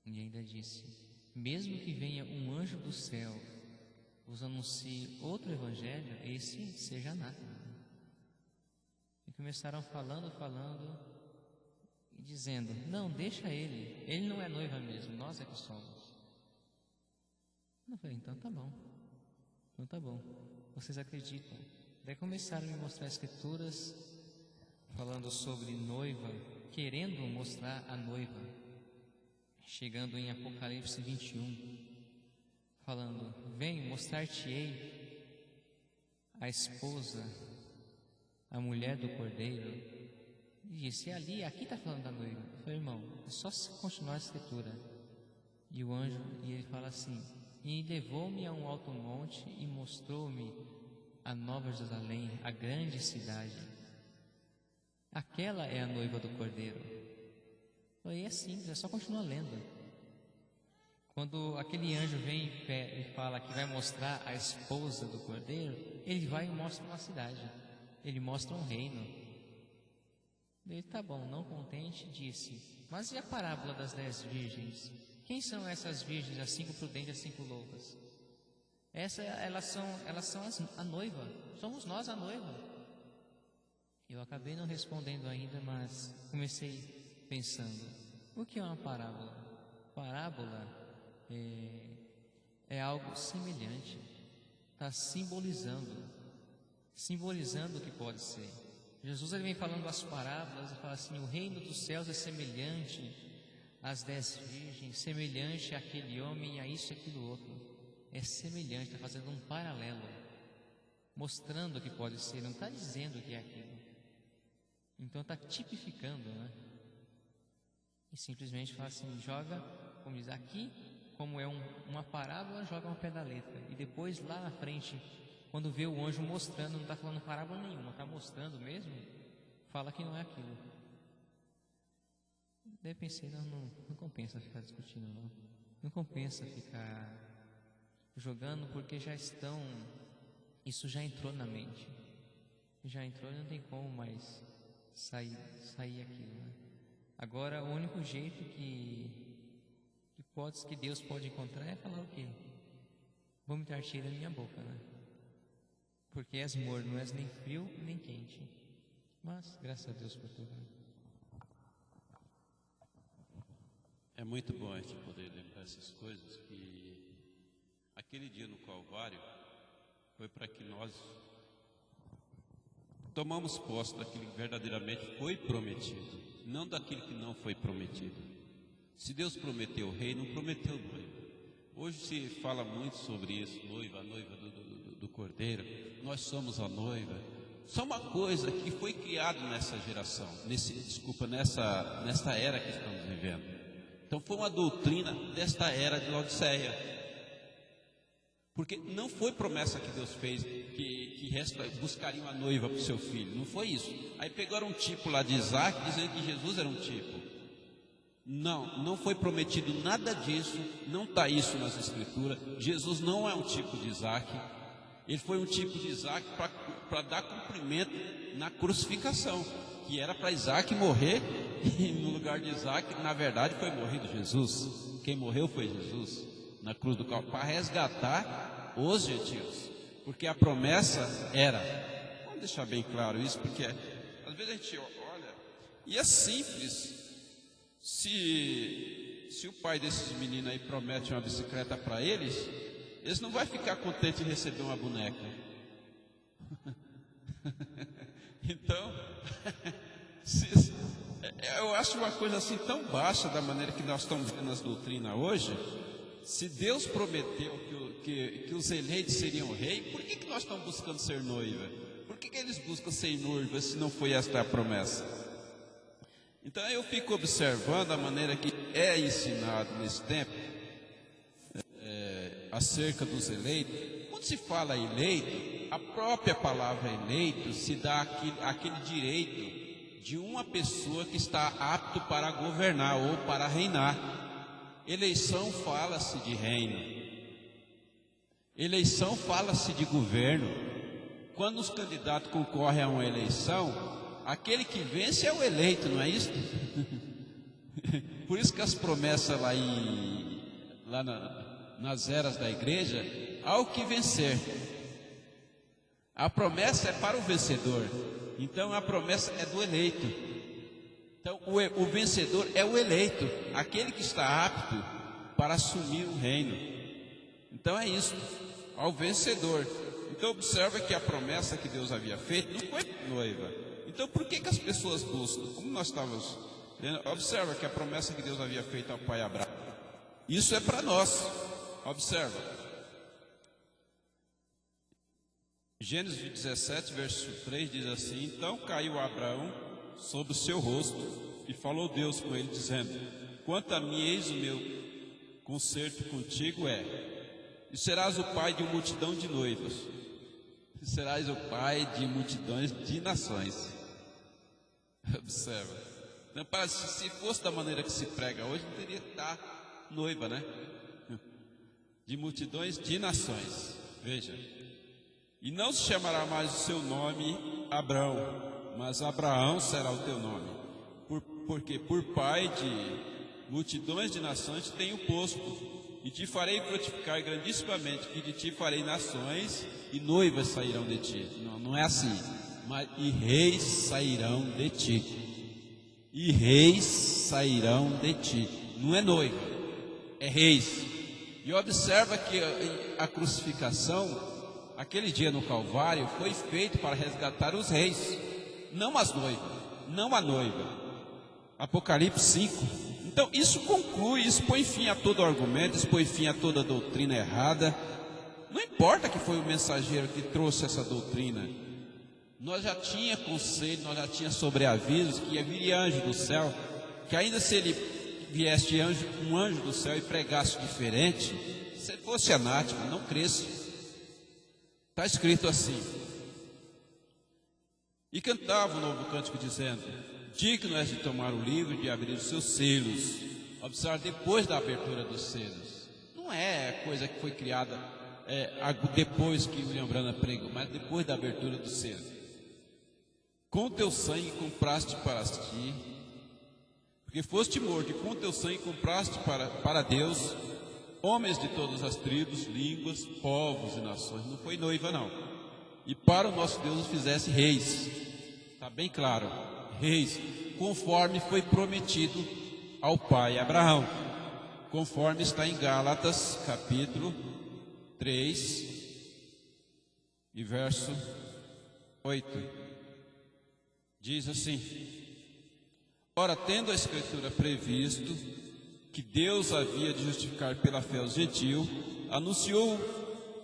E ainda disse: mesmo que venha um anjo do céu vos anuncie outro evangelho, esse seja anátema. E começaram falando e dizendo: não, deixa ele não é noiva mesmo, nós é que somos. Eu falei: então tá bom, vocês acreditam. Daí começaram a me mostrar escrituras falando sobre noiva, querendo mostrar a noiva, chegando em Apocalipse 21, falando: venho mostrar-te-ei a esposa, a mulher do Cordeiro. E disse: aqui está falando da noiva. Eu falei: irmão, é só se continuar a escritura. E o anjo, ele fala assim: e levou-me a um alto monte e mostrou-me a Nova Jerusalém, a grande cidade. Aquela é a noiva do Cordeiro. Eu falei: é simples, é só continuar lendo. Quando aquele anjo vem e fala que vai mostrar a esposa do Cordeiro, ele vai e mostra uma cidade, ele mostra um reino. Ele: tá bom, não contente, disse: mas e a parábola das 10 virgens? Quem são essas virgens, as 5 prudentes e as 5 loucas? Elas são a noiva, somos nós a noiva. Eu acabei não respondendo ainda, mas comecei pensando: o que é uma parábola? Parábola é algo semelhante, está simbolizando o que pode ser. Jesus ele vem falando as parábolas e fala assim: o reino dos céus é semelhante às 10 virgens, semelhante àquele homem, a isso e aquilo outro. É semelhante, está fazendo um paralelo, mostrando o que pode ser, não está dizendo o que é aquilo. Então está tipificando, né? E simplesmente fala assim: joga, como diz aqui, como é uma parábola, joga uma pé da letra. E depois lá na frente, quando vê o anjo mostrando, não está falando parábola nenhuma, está mostrando mesmo, fala que não é aquilo. Daí pensei: não compensa ficar discutindo, não compensa ficar jogando, porque isso já entrou na mente, já entrou e não tem como mais sair aquilo, né? Agora o único jeito que Deus pode encontrar é falar o quê? Vomitar-te da minha boca, né? Porque és morno, não és nem frio nem quente. Mas graças a Deus por tudo. É muito bom a gente poder lembrar essas coisas, que aquele dia no Calvário foi para que nós tomamos posse daquilo que verdadeiramente foi prometido, não daquilo que não foi prometido. Se Deus prometeu o rei, não prometeu noiva. Hoje se fala muito sobre isso: a noiva do Cordeiro. Nós somos a noiva. Só uma coisa que foi criado nessa geração, nessa era que estamos vivendo. Então foi uma doutrina desta era de Laodiceia, porque não foi promessa que Deus fez que buscaria uma noiva para o seu filho, não foi isso. Aí pegaram um tipo lá de Isaac, dizendo que Jesus era um tipo. Não foi prometido nada disso, não está isso nas Escrituras. Jesus não é um tipo de Isaac. Ele foi um tipo de Isaac para dar cumprimento na crucificação, que era para Isaac morrer, e no lugar de Isaac, na verdade, foi morrido Jesus. Quem morreu foi Jesus, na cruz do Calvário, para resgatar os gentios, porque a promessa era, vamos deixar bem claro isso, porque às vezes a gente olha, e é simples. Se o pai desses meninos aí promete uma bicicleta para eles não vão ficar contentes em receber uma boneca. Então, eu acho uma coisa assim tão baixa da maneira que nós estamos vendo as doutrinas hoje. Se Deus prometeu que os eleitos seriam rei, por que nós estamos buscando ser noiva? Por que eles buscam ser noiva se não foi esta a promessa? Então eu fico observando a maneira que é ensinado nesse tempo acerca dos eleitos. Quando se fala eleito, a própria palavra eleito se dá aquele direito de uma pessoa que está apto para governar ou para reinar. Eleição fala-se de reino. Eleição fala-se de governo. Quando os candidatos concorrem a uma eleição, aquele que vence é o eleito, não é isso? Por isso que as promessas nas eras da igreja, há o que vencer. A promessa é para o vencedor. Então a promessa é do eleito. Então o vencedor é o eleito, aquele que está apto para assumir o reino. Então é isso, ao vencedor. Então observa que a promessa que Deus havia feito não foi noiva. Então por que as pessoas buscam? Como nós estávamos vendo, observa que a promessa que Deus havia feito ao pai Abraão, isso é para nós. Observa, Gênesis 17, verso 3 diz assim: então caiu Abraão sobre o seu rosto e falou Deus com ele, dizendo: quanto a mim, eis o meu concerto contigo e serás o pai de uma multidão de noivos, e serás o pai de multidões de nações. Observa, então, se fosse da maneira que se prega hoje, não teria que estar noiva, né? De multidões de nações. Veja, e não se chamará mais o seu nome Abrão, mas Abraão será o teu nome, porque por pai de multidões de nações te tenho posto, e te farei frutificar grandissimamente, que de ti farei nações, e noivas sairão de ti. Não é assim, mas e reis sairão de ti. E reis sairão de ti. Não é noiva, é reis. E observa que a crucificação, aquele dia no Calvário, foi feito para resgatar os reis, não as noivas, não a noiva. Apocalipse 5. Então isso conclui, isso põe fim a todo argumento, isso põe fim a toda doutrina errada. Não importa que foi o mensageiro que trouxe essa doutrina. Nós já tinha conselho, nós já tinha sobreavisos que viria anjo do céu, que ainda se ele viesse um anjo do céu e pregasse diferente, se fosse anátema, não cresça. Está escrito assim: e cantava um novo cântico dizendo: digno és de tomar o livro e de abrir os seus selos. Observe, depois da abertura dos selos. Não é coisa que foi criada depois que William Branham pregou, mas depois da abertura dos selos. Com teu sangue compraste para ti, porque foste morto, e com teu sangue compraste para Deus homens de todas as tribos, línguas, povos e nações. Não foi noiva, não. E para o nosso Deus os fizesse reis. Está bem claro, reis, conforme foi prometido ao pai Abraão, conforme está em Gálatas capítulo 3 e verso 8. Diz assim: ora, tendo a Escritura previsto que Deus havia de justificar pela fé os gentios, anunciou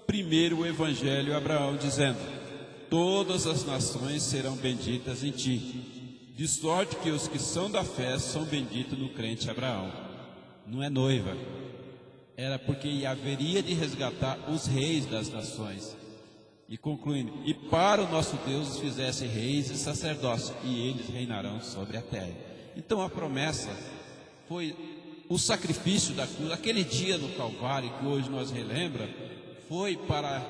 primeiro o Evangelho a Abraão, dizendo: todas as nações serão benditas em ti, de sorte que os que são da fé são benditos no crente Abraão. Não é noiva, era porque haveria de resgatar os reis das nações. E concluindo: e para o nosso Deus os fizesse reis e sacerdócios, e eles reinarão sobre a terra. Então a promessa foi o sacrifício da cruz, aquele dia no Calvário que hoje nós relembra, foi para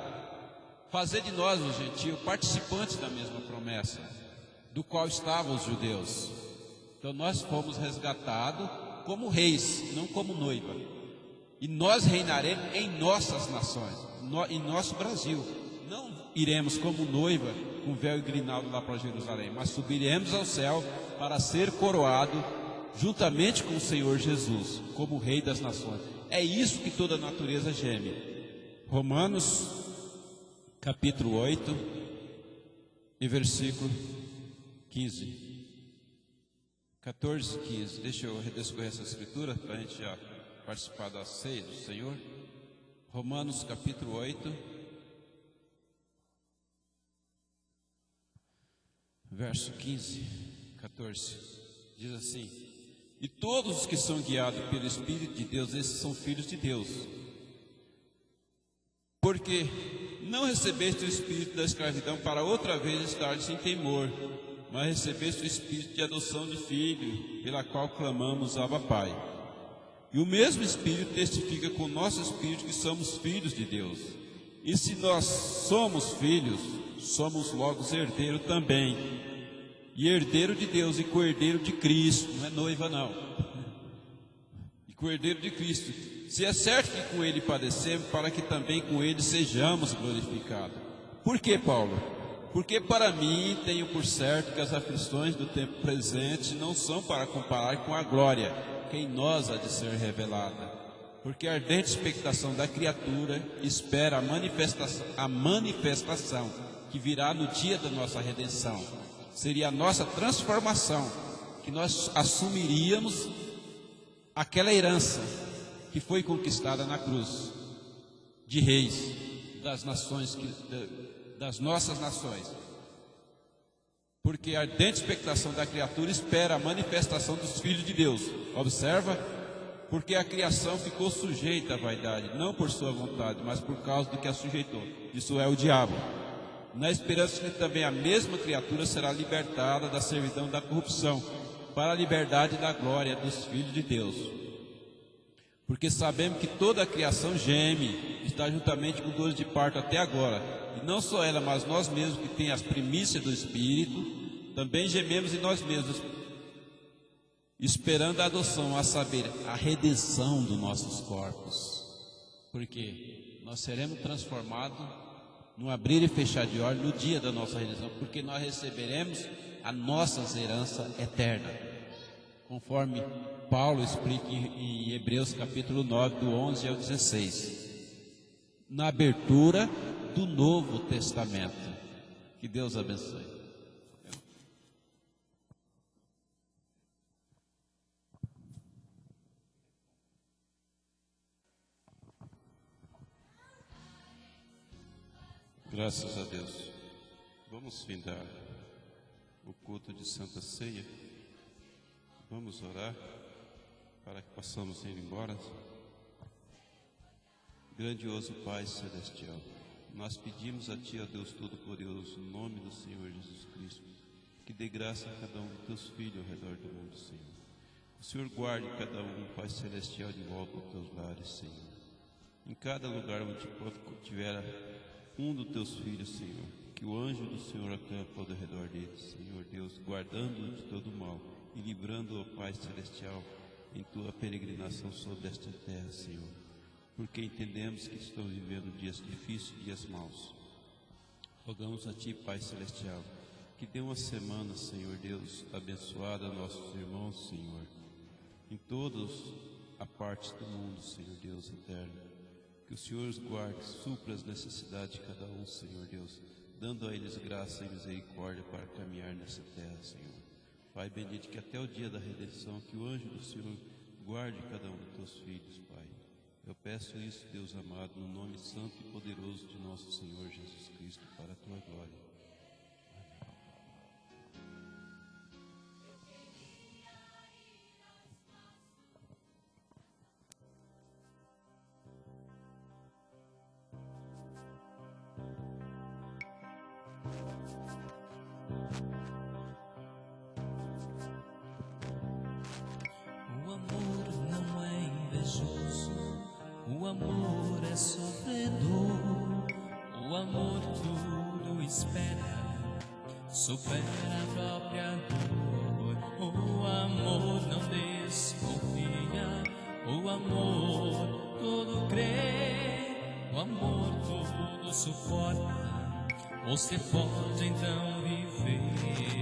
fazer de nós, os gentios, participantes da mesma promessa, do qual estavam os judeus. Então nós fomos resgatados como reis, não como noiva. E nós reinaremos em nossas nações, em nosso Brasil. Não iremos como noiva com véu e grinaldo lá para Jerusalém, mas subiremos ao céu para ser coroado juntamente com o Senhor Jesus, como Rei das nações. É isso que toda a natureza geme. Romanos, capítulo 8, e versículo 15. 14, 15. Deixa eu redescorrer essa escritura para a gente já participar da ceia do Senhor. Romanos, capítulo 8, verso 15, 14. Diz assim: e todos os que são guiados pelo Espírito de Deus, esses são filhos de Deus. Porque não recebeste o espírito da escravidão para outra vez estar sem temor, mas recebeste o espírito de adoção de filho, pela qual clamamos Abba Pai. E o mesmo Espírito testifica com o nosso espírito que somos filhos de Deus. E se nós somos filhos, somos logo herdeiros também. E herdeiro de Deus e co-herdeiro de Cristo, não é noiva não. E co-herdeiro de Cristo. Se é certo que com ele padecemos, para que também com ele sejamos glorificados. Por que, Paulo? Porque para mim tenho por certo que as aflições do tempo presente não são para comparar com a glória que em nós há de ser revelada. Porque a ardente expectação da criatura espera a manifestação que virá no dia da nossa redenção. Seria a nossa transformação, que nós assumiríamos aquela herança que foi conquistada na cruz, de reis, das nações, das nossas nações. Porque a ardente expectação da criatura espera a manifestação dos filhos de Deus. Observa, porque a criação ficou sujeita à vaidade, não por sua vontade, mas por causa do que a sujeitou. Isso é o diabo. Na esperança que também a mesma criatura será libertada da servidão da corrupção, para a liberdade da glória dos filhos de Deus. Porque sabemos que toda a criação geme, está juntamente com dores de parto até agora. E não só ela, mas nós mesmos que tem as primícias do Espírito, também gememos em nós mesmos, esperando a adoção, a saber, a redenção dos nossos corpos. Porque nós seremos transformados no abrir e fechar de olhos no dia da nossa redenção, porque nós receberemos a nossa herança eterna, conforme Paulo explica em Hebreus capítulo 9, do 11 ao 16, na abertura do Novo Testamento. Que Deus abençoe. Graças a Deus. Vamos findar o culto de Santa Ceia. Vamos orar para que possamos ir embora. Grandioso Pai Celestial, nós pedimos a Ti, ó Deus Todo-Poderoso, no nome do Senhor Jesus Cristo, que dê graça a cada um dos Teus filhos ao redor do mundo, Senhor. O Senhor guarde cada um, Pai Celestial, de volta aos Teus lares, Senhor. Em cada lugar onde tiver um dos Teus filhos, Senhor, que o anjo do Senhor acampa ao redor dele, Senhor Deus, guardando-o de todo mal e livrando-o, Pai Celestial, em Tua peregrinação sobre esta terra, Senhor. Porque entendemos que estamos vivendo dias difíceis, dias maus. Rogamos a Ti, Pai Celestial, que dê uma semana, Senhor Deus, abençoada a nossos irmãos, Senhor, em todas a parte do mundo, Senhor Deus eterno. Que o Senhor os guarde, supra as necessidades de cada um, Senhor Deus, dando a eles graça e misericórdia para caminhar nessa terra, Senhor. Pai bendito, que até o dia da redenção, que o anjo do Senhor guarde cada um dos Teus filhos, Pai. Eu peço isso, Deus amado, no nome santo e poderoso de nosso Senhor Jesus Cristo, para a Tua glória. O amor O amor é sofredor, o amor tudo espera, supera a própria dor. O amor não desconfia, o amor tudo crê, o amor tudo suporta. Você pode então viver.